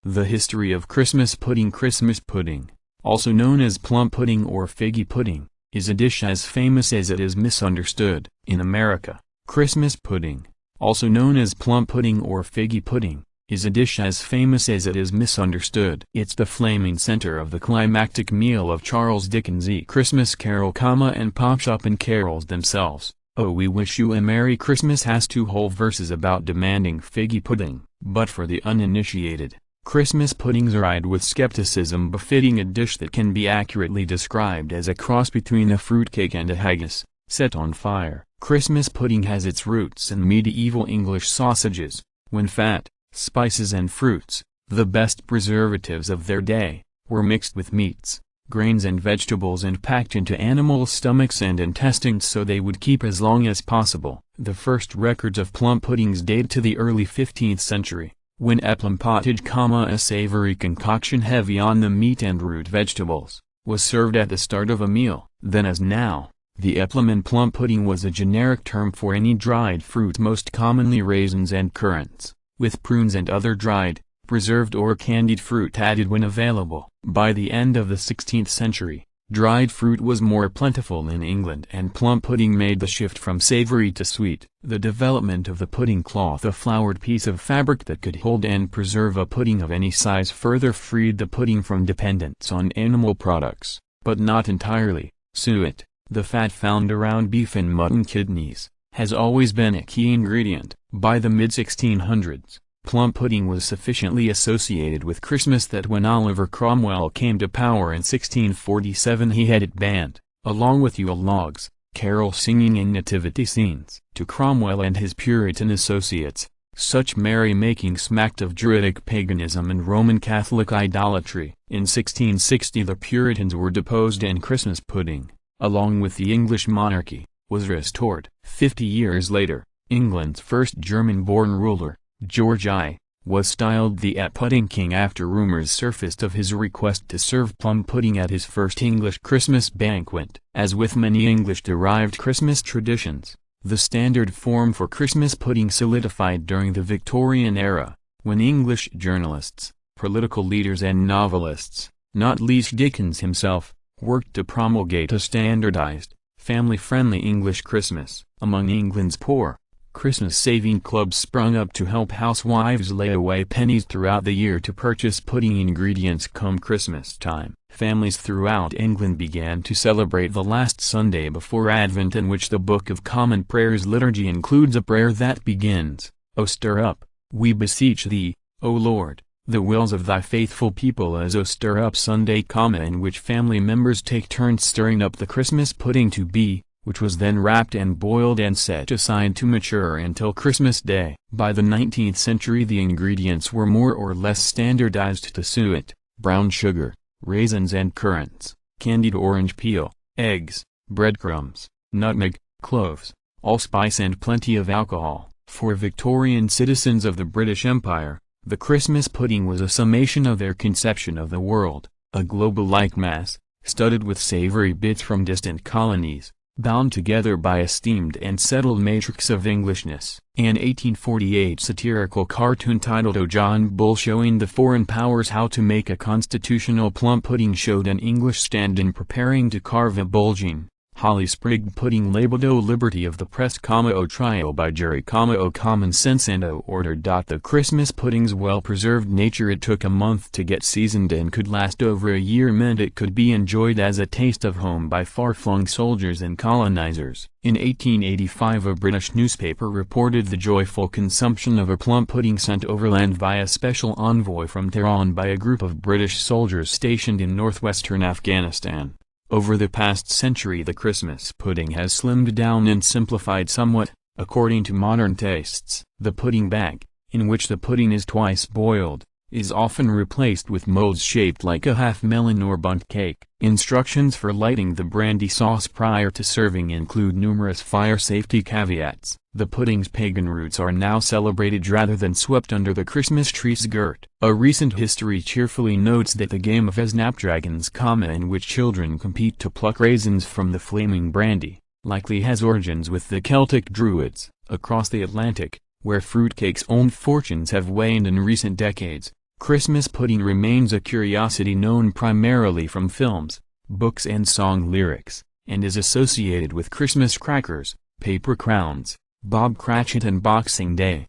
The history of Christmas pudding. Christmas pudding, also known as plum pudding or figgy pudding, is a dish as famous as it is misunderstood. In America, Christmas pudding, also known as plum pudding or figgy pudding, is a dish as famous as it is misunderstood. It's the flaming center of the climactic meal of Charles Dickens' Christmas Carol, and Pop Shop and carols themselves. "Oh, we wish you a Merry Christmas" has two whole verses about demanding figgy pudding. But for the uninitiated, Christmas puddings are eyed with skepticism befitting a dish that can be accurately described as a cross between a fruitcake and a haggis, set on fire. Christmas pudding has its roots in medieval English sausages, when fat, spices and fruits, the best preservatives of their day, were mixed with meats, grains and vegetables and packed into animal stomachs and intestines so they would keep as long as possible. The first records of plum puddings date to the early 15th century, when plum pottage, a savory concoction heavy on the meat and root vegetables, was served at the start of a meal. Then as now, the plum and plum pudding was a generic term for any dried fruit, most commonly raisins and currants, with prunes and other dried, preserved or candied fruit added when available. By the end of the 16th century, dried fruit was more plentiful in England and plum pudding made the shift from savory to sweet. The development of the pudding cloth, a floured piece of fabric that could hold and preserve a pudding of any size, further freed the pudding from dependence on animal products, but not entirely. Suet, the fat found around beef and mutton kidneys, has always been a key ingredient. By the mid-1600s, plum pudding was sufficiently associated with Christmas that when Oliver Cromwell came to power in 1647 he had it banned, along with Yule logs, carol singing and nativity scenes. To Cromwell and his Puritan associates, such merry-making smacked of Druidic paganism and Roman Catholic idolatry. In 1660 the Puritans were deposed and Christmas pudding, along with the English monarchy, was restored. 50 years later, England's first German-born ruler, George I, was styled the Pudding King after rumors surfaced of his request to serve plum pudding at his first English Christmas banquet. As with many English-derived Christmas traditions, the standard form for Christmas pudding solidified during the Victorian era, when English journalists, political leaders and novelists, not least Dickens himself, worked to promulgate a standardized, family-friendly English Christmas. Among England's poor, Christmas saving clubs sprung up to help housewives lay away pennies throughout the year to purchase pudding ingredients come Christmas time. Families throughout England began to celebrate the last Sunday before Advent, in which the Book of Common Prayer's liturgy includes a prayer that begins, "O stir up, we beseech thee, O Lord, the wills of thy faithful people as O stir up Sunday," in which family members take turns stirring up the Christmas pudding to be, which was then wrapped and boiled and set aside to mature until Christmas Day. By the 19th century the ingredients were more or less standardized to suet, brown sugar, raisins and currants, candied orange peel, eggs, breadcrumbs, nutmeg, cloves, allspice and plenty of alcohol. For Victorian citizens of the British Empire, the Christmas pudding was a summation of their conception of the world, a globe-like mass, studded with savory bits from distant colonies, bound together by a steamed and settled matrix of Englishness. An 1848 satirical cartoon titled "O John Bull," showing the foreign powers how to make a constitutional plum pudding, showed an English stand-in preparing to carve a bulging, holly-sprigged pudding labeled "O Liberty of the Press, O Trial by Jury, O Common Sense and O Order." The Christmas pudding's well-preserved nature, it took a month to get seasoned and could last over a year, meant it could be enjoyed as a taste of home by far-flung soldiers and colonizers. In 1885 a British newspaper reported the joyful consumption of a plum pudding sent overland by a special envoy from Tehran by a group of British soldiers stationed in northwestern Afghanistan. Over the past century the Christmas pudding has slimmed down and simplified somewhat, according to modern tastes. The pudding bag, in which the pudding is twice boiled, is often replaced with molds shaped like a half melon or bundt cake. Instructions for lighting the brandy sauce prior to serving include numerous fire safety caveats. The pudding's pagan roots are now celebrated rather than swept under the Christmas tree's skirt. A recent history cheerfully notes that the game of Snapdragons, in which children compete to pluck raisins from the flaming brandy, likely has origins with the Celtic Druids. Across the Atlantic, where fruitcake's own fortunes have waned in recent decades, Christmas pudding remains a curiosity known primarily from films, books and song lyrics, and is associated with Christmas crackers, paper crowns, Bob Cratchit and Boxing Day.